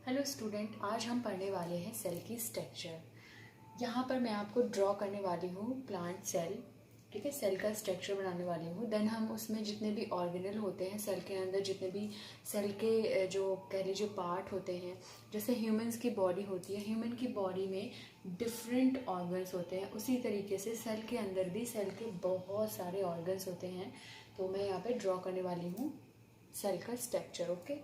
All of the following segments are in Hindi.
हेलो स्टूडेंट, आज हम पढ़ने वाले हैं सेल की स्ट्रक्चर। यहाँ पर मैं आपको ड्रॉ करने वाली हूँ प्लांट सेल। ठीक है, सेल का स्ट्रक्चर बनाने वाली हूँ। देन हम उसमें जितने भी ऑर्गेनल होते हैं सेल के अंदर, जितने भी सेल के जो कह लीजिए पार्ट होते हैं, जैसे ह्यूमंस की बॉडी होती है, ह्यूमन की बॉडी में डिफरेंट ऑर्गन्स होते हैं, उसी तरीके से सेल के अंदर भी सेल के बहुत सारे ऑर्गन्स होते हैं। तो मैं यहाँ पे ड्रॉ करने वाली हूँ सेल का स्ट्रक्चर। ओके,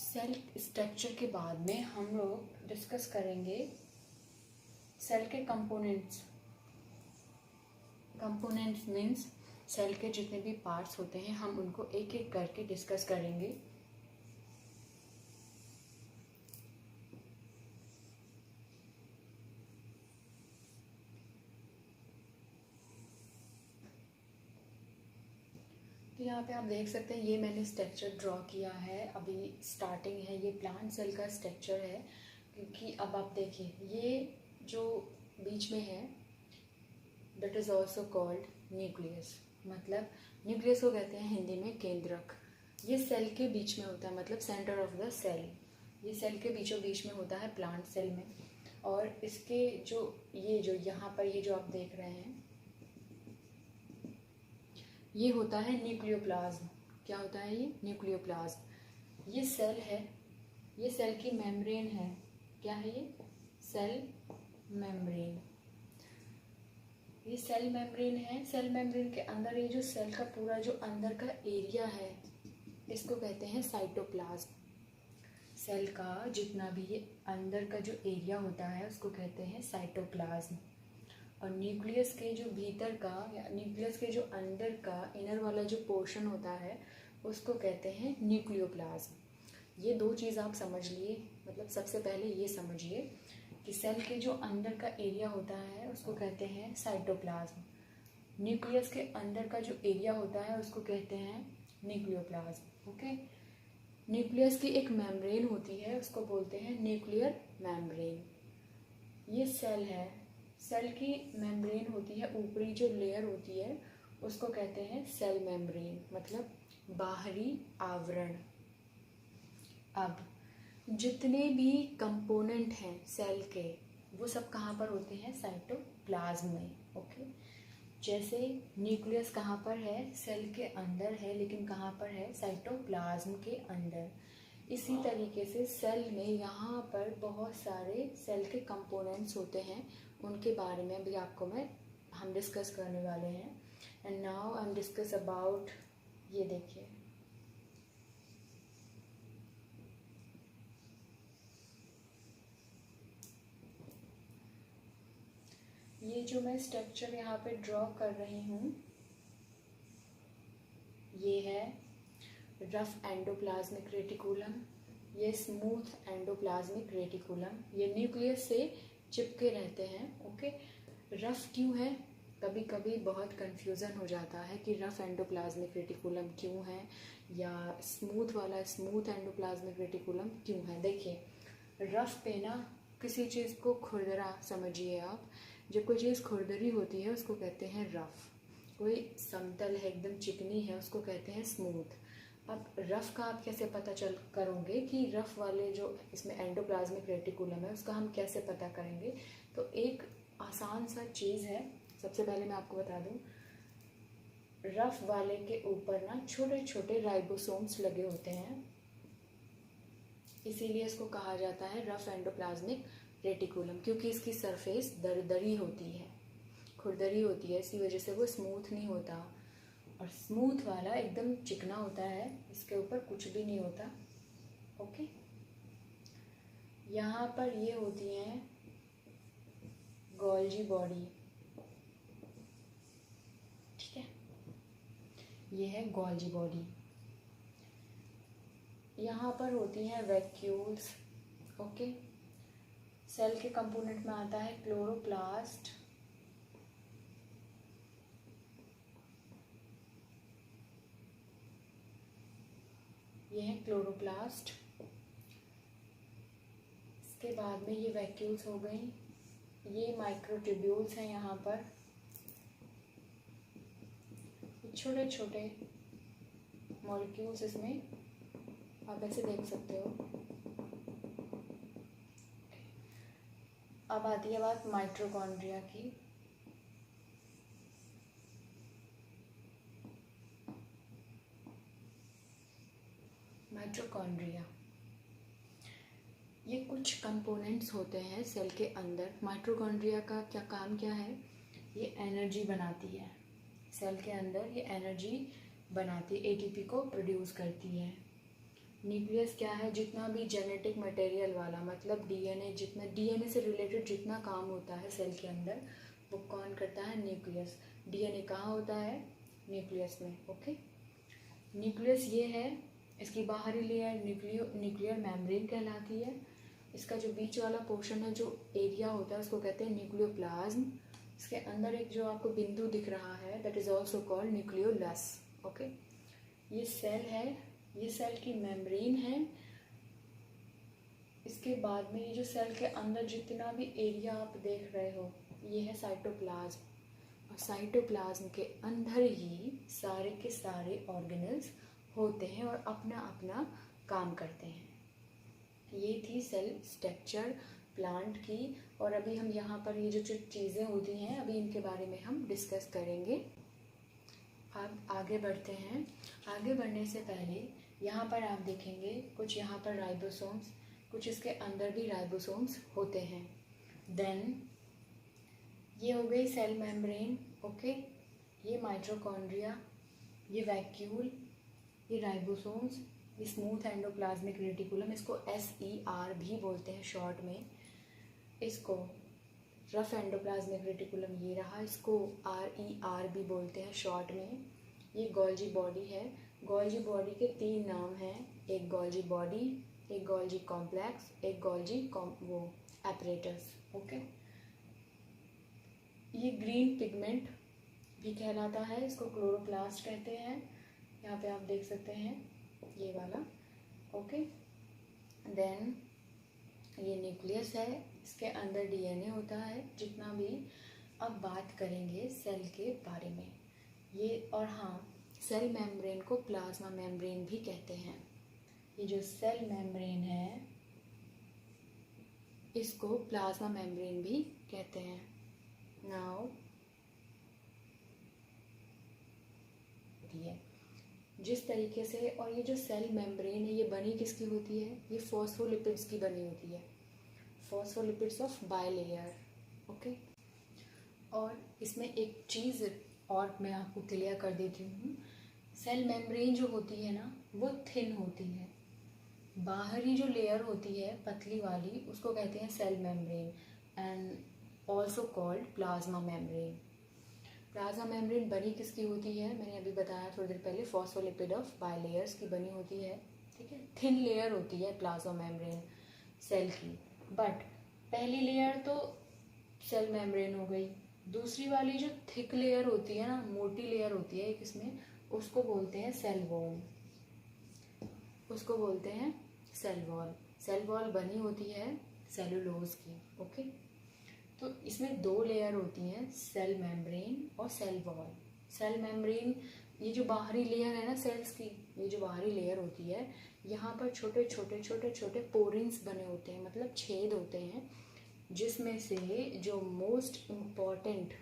सेल स्ट्रक्चर के बाद में हम लोग डिस्कस करेंगे सेल के कंपोनेंट्स। कंपोनेंट्स मीन्स सेल के जितने भी पार्ट्स होते हैं हम उनको एक एक करके डिस्कस करेंगे। तो यहाँ पे आप देख सकते हैं, ये मैंने स्ट्रक्चर ड्रॉ किया है। अभी स्टार्टिंग है, ये प्लांट सेल का स्ट्रक्चर है। क्योंकि अब आप देखिए, ये जो बीच में है that is also called nucleus. मतलब न्यूक्लियस को कहते हैं हिंदी में केंद्रक। ये सेल के बीच में होता है, मतलब सेंटर ऑफ द सेल। ये सेल के बीचों बीच में होता है प्लांट सेल में। और इसके जो यहाँ पर ये जो आप देख रहे हैं, ये होता है न्यूक्लियोप्लाज्म। क्या होता है ये? न्यूक्लियोप्लाज्म। ये सेल है, ये सेल की मेम्ब्रेन है। क्या है ये? Cell membrane. ये सेल मेम्ब्रेन है। सेल मेम्ब्रेन के अंदर ये जो सेल का पूरा जो अंदर का एरिया है, इसको कहते हैं साइटोप्लाज्म। सेल का जितना भी ये अंदर का जो एरिया होता है उसको कहते हैं साइटोप्लाज्म। और न्यूक्लियस के जो भीतर का या न्यूक्लियस के जो अंदर का इनर वाला जो पोर्शन होता है उसको कहते हैं न्यूक्लियोप्लाज्म। ये दो चीज़ आप समझ लिए। मतलब सबसे पहले ये समझिए कि सेल के जो अंदर का एरिया होता है उसको कहते हैं साइटोप्लाज्म। न्यूक्लियस के अंदर का जो एरिया होता है उसको कहते हैं न्यूक्लियोप्लाज्म। ओके, न्यूक्लियस की एक मेम्ब्रेन होती है, उसको बोलते हैं न्यूक्लियर मेम्ब्रेन। ये सेल है। सेल की मेम्ब्रेन होती है, ऊपरी जो लेयर होती है उसको कहते हैं सेल मेम्ब्रेन, मतलब बाहरी आवरण। अब जितने भी कंपोनेंट हैं सेल के, वो सब कहाँ पर होते हैं? साइटोप्लाज्म में। ओके, जैसे न्यूक्लियस कहाँ पर है? सेल के अंदर है, लेकिन कहाँ पर है? साइटोप्लाज्म के अंदर। इसी तरीके से सेल में यहाँ पर बहुत सारे सेल के कंपोनेंट्स होते हैं, उनके बारे में भी हम डिस्कस करने वाले हैं। And now I am discuss about, ये देखिए, ये जो मैं स्ट्रक्चर यहाँ पे ड्रॉ कर रही हूँ, ये है रफ एंडोप्लाज्मिक रेटिकुलम, ये स्मूथ एंडोप्लाज्मिक रेटिकुलम। ये न्यूक्लियस से चिपके रहते हैं। ओके, रफ क्यों है? कभी कभी बहुत कंफ्यूजन हो जाता है कि रफ एंडोप्लाज्मिक रेटिकुलम क्यों है या स्मूथ वाला स्मूथ एंडोप्लाज्मिक रेटिकुलम क्यों है। देखिए, रफ पे ना किसी चीज़ को खुरदरा समझिए आप। जब कोई चीज़ खुरदरी होती है उसको कहते हैं रफ। कोई समतल है, एकदम चिकनी है, उसको कहते हैं स्मूथ। अब रफ का आप कैसे पता चल करोगे कि रफ वाले जो इसमें एंडोप्लाज्मिक रेटिकुलम है उसका हम कैसे पता करेंगे? तो एक आसान सा चीज़ है। सबसे पहले मैं आपको बता दूं, रफ वाले के ऊपर ना छोटे छोटे राइबोसोम्स लगे होते हैं, इसीलिए इसको कहा जाता है रफ एंडोप्लाज्मिक रेटिकुलम। क्योंकि इसकी सरफेस दरदरी होती है, खुरदरी होती है, इसी वजह से वो स्मूथ नहीं होता। और स्मूथ वाला एकदम चिकना होता है, इसके ऊपर कुछ भी नहीं होता। ओके, यहाँ पर ये होती हैं गोल्जी बॉडी। ठीक है, ये है गोल्जी बॉडी। यहाँ पर होती हैं वैक्यूल्स। ओके, सेल के कंपोनेंट में आता है क्लोरोप्लास्ट, ये है क्लोरोप्लास्ट। इसके बाद में ये वैक्यूल्स हो गई, ये माइक्रोट्यूब्यूल्स हैं यहाँ पर, छोटे छोटे मॉलिक्यूल्स इसमें आप ऐसे देख सकते हो। अब आती है बात माइटोकॉन्ड्रिया की। माइटोकॉन्ड्रिया ये कुछ कंपोनेंट्स होते हैं सेल के अंदर। माइटोकॉन्ड्रिया का क्या काम क्या है? ये एनर्जी बनाती है सेल के अंदर, ये एनर्जी बनाती है, एटीपी को प्रोड्यूस करती है। न्यूक्लियस क्या है? जितना भी जेनेटिक मटेरियल वाला, मतलब डीएनए, जितना डीएनए से रिलेटेड जितना काम होता है सेल के अंदर वो कौन करता है? न्यूक्लियस। डीएनए कहाँ होता है? न्यूक्लियस में। ओके, न्यूक्लियस ये है, इसकी बाहरी लेयर न्यूक्लियर मेम्ब्रेन कहलाती है। इसका जो बीच वाला पोर्शन है, जो एरिया होता है, उसको कहते हैं न्यूक्लियोप्लाज्म। इसके अंदर एक जो आपको बिंदु दिख रहा है, that is also called nucleolus. Okay, ये सेल है, ये सेल की मेम्ब्रेन है। इसके बाद में ये जो सेल के अंदर जितना भी एरिया आप देख रहे हो, ये है साइटोप्लाज्म। और साइटोप्लाज्म के अंदर ही सारे के सारे ऑर्गेनल्स होते हैं और अपना अपना काम करते हैं। ये थी सेल स्ट्रक्चर प्लांट की। और अभी हम यहाँ पर ये जो चीज़ें होती हैं, अभी इनके बारे में हम डिस्कस करेंगे। अब आगे बढ़ते हैं। आगे बढ़ने से पहले यहाँ पर आप देखेंगे कुछ यहाँ पर राइबोसोम्स, कुछ इसके अंदर भी राइबोसोम्स होते हैं। देन ये हो गई सेल मेम्ब्रेन। ओके, ये माइटोकॉन्ड्रिया, ये वैक्यूल, ये राइबोसोम्स, ये स्मूथ एंडोप्लाज्मिक रेटिकुलम, इसको SER भी बोलते हैं शॉर्ट में। इसको रफ एंडोप्लाज्मिक रेटिकुलम ये रहा, इसको RER भी बोलते हैं शॉर्ट में। ये गोल्जी बॉडी है। गोल्जी बॉडी के 3 नाम हैं, एक गोल्जी बॉडी, एक गोल्जी कॉम्प्लेक्स, एक गोल्जी वो एपरेटस। ओके, ये ग्रीन पिगमेंट भी कहलाता है, इसको क्लोरोप्लास्ट कहते हैं। यहाँ पे आप देख सकते हैं ये वाला। ओके, देन ये न्यूक्लियस है, इसके अंदर डीएनए होता है जितना भी। अब बात करेंगे सेल के बारे में ये। और हाँ, सेल मेम्ब्रेन को प्लाज्मा मेम्ब्रेन भी कहते हैं। ये जो सेल मेम्ब्रेन है इसको प्लाज्मा मेम्ब्रेन भी कहते हैं। नाउ जिस तरीके से, और ये जो सेल मेम्ब्रेन है ये बनी किसकी होती है? ये फॉस्फोलिपिड्स की बनी होती है, फॉस्फोलिपिड्स ऑफ बाइलेयर। ओके, और इसमें एक चीज़ और मैं आपको क्लियर कर देती हूँ। सेल मेम्ब्रेन जो होती है ना, वो थिन होती है। बाहरी जो लेयर होती है पतली वाली, उसको कहते हैं cell membrane and also called plasma membrane. Plasma membrane बनी किसकी होती है? मैंने अभी बताया थोड़ी देर पहले, फॉस्फोलिपिड ऑफ बाइलेयर्स की बनी होती है। ठीक है, थिन लेयर होती है प्लाज्मा मेम्ब्रेन सेल की। बट पहली लेयर तो सेल मेम्ब्रेन हो गई, दूसरी वाली जो थिक लेयर होती है ना, मोटी लेयर होती है एक इसमें, उसको बोलते हैं सेल वॉल। उसको बोलते हैं सेल वॉल। सेल वॉल बनी होती है सेलुलोज की। ओके, तो इसमें 2 लेयर होती हैं, सेल मेम्ब्रेन और सेल वॉल। सेल मेम्ब्रेन, ये जो बाहरी लेयर है ना सेल्स की, ये जो बाहरी लेयर होती है, यहाँ पर छोटे छोटे छोटे छोटे पोरिंग्स बने होते हैं, मतलब छेद होते हैं, जिसमें से जो मोस्ट इम्पॉर्टेंट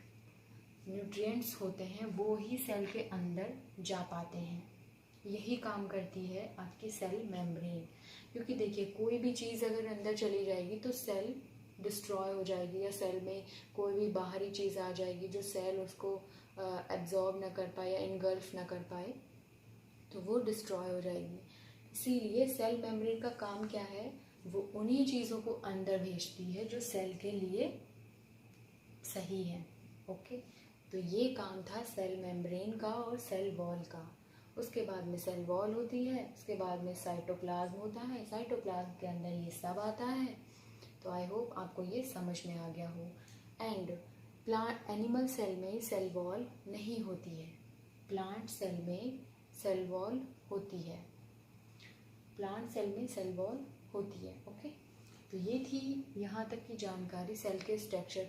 न्यूट्रिएंट्स होते हैं वो ही सेल के अंदर जा पाते हैं। यही काम करती है आपकी सेल मेम्ब्रेन। क्योंकि देखिए, कोई भी चीज़ अगर अंदर चली जाएगी तो सेल डिस्ट्रॉय हो जाएगी, या सेल में कोई भी बाहरी चीज़ आ जाएगी जो सेल उसको एब्जॉर्ब ना कर पाए या इनगल्फ ना कर पाए, तो वो डिस्ट्रॉय हो जाएगी। इसीलिए सेल मेम्ब्रेन का काम क्या है? वो उन्हीं चीज़ों को अंदर भेजती है जो सेल के लिए सही है। ओके, तो ये काम था सेल मेम्ब्रेन का और सेल वॉल का। उसके बाद में सेल वॉल होती है, उसके बाद में साइटोप्लाज्म होता है, साइटोप्लाज्म के अंदर ये सब आता है। तो आई होप आपको ये समझ में आ गया हो। एंड प्लांट एनिमल सेल में सेल वॉल नहीं होती है, प्लांट सेल में सेल वॉल होती है। प्लांट सेल में सेल वॉल होती है। ओके, तो ये थी यहाँ तक की जानकारी सेल के स्ट्रक्चर।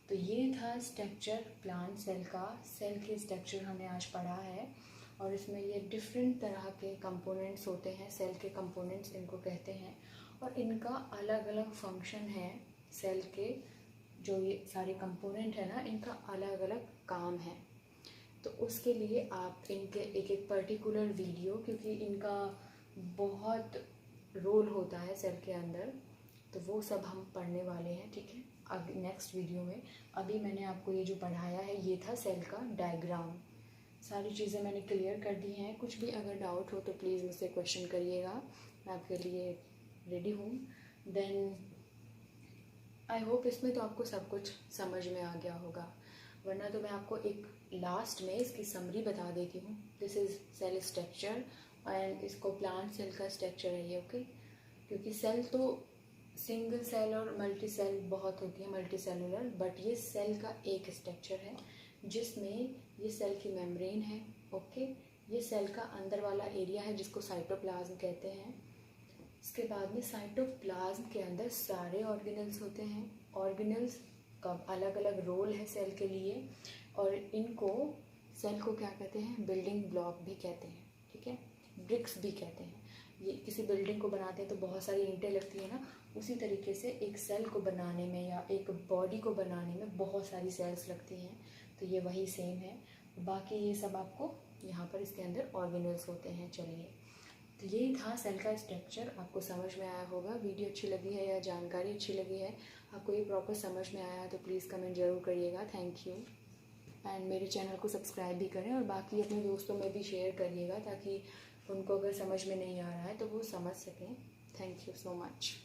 तो ये था स्ट्रक्चर प्लांट सेल का। सेल के स्ट्रक्चर हमने आज पढ़ा है और इसमें ये डिफरेंट तरह के कंपोनेंट्स होते हैं। सेल के कंपोनेंट्स इनको कहते हैं और इनका अलग अलग फंक्शन है। सेल के जो ये सारे कंपोनेंट है ना, इनका अलग अलग काम है। तो उसके लिए आप इनके एक एक पर्टिकुलर वीडियो, क्योंकि इनका बहुत रोल होता है सेल के अंदर, तो वो सब हम पढ़ने वाले हैं। ठीक है, अब नेक्स्ट वीडियो में। अभी मैंने आपको ये जो पढ़ाया है ये था सेल का डायग्राम। सारी चीज़ें मैंने क्लियर कर दी हैं। कुछ भी अगर डाउट हो तो प्लीज़ मुझसे क्वेश्चन करिएगा, मैं आपके लिए रेडी हूँ। देन आई होप इसमें तो आपको सब कुछ समझ में आ गया होगा, वरना तो मैं आपको एक लास्ट में इसकी समरी बता देती हूँ। This is cell structure and इसको प्लांट सेल का स्ट्रक्चर है ये। ओके, क्योंकि सेल तो सिंगल सेल और मल्टी सेल बहुत होती है, मल्टी सेलुलर, बट ये सेल का एक स्ट्रक्चर है जिसमें ये सेल की मेम्ब्रेन है। ओके, ये सेल का अंदर वाला एरिया है जिसको साइटोप्लाज्म कहते हैं। इसके बाद में साइटोप्लाज्म के अंदर सारे ऑर्गेनल्स होते हैं। ऑर्गेनल्स का अलग अलग रोल है सेल के लिए और इनको सेल को क्या कहते हैं, बिल्डिंग ब्लॉक भी कहते हैं। ठीक है, ब्रिक्स भी कहते हैं। ये किसी बिल्डिंग को बनाते हैं तो बहुत सारी ईंटें लगती है ना, उसी तरीके से एक सेल को बनाने में या एक बॉडी को बनाने में बहुत सारी सेल्स लगती हैं, तो ये वही सेम है। बाकी ये सब आपको यहाँ पर इसके अंदर ऑर्गेनल्स होते हैं। चलिए, तो यही था सेल का स्ट्रक्चर। आपको समझ में आया होगा। वीडियो अच्छी लगी है या जानकारी अच्छी लगी है, आपको ये प्रॉपर समझ में आया तो प्लीज़ कमेंट ज़रूर करिएगा। Thank you. एंड मेरे चैनल को सब्सक्राइब भी करें और बाकी अपने दोस्तों में भी शेयर करिएगा ताकि उनको अगर समझ में नहीं आ रहा है तो वो समझ सकें। Thank you so much.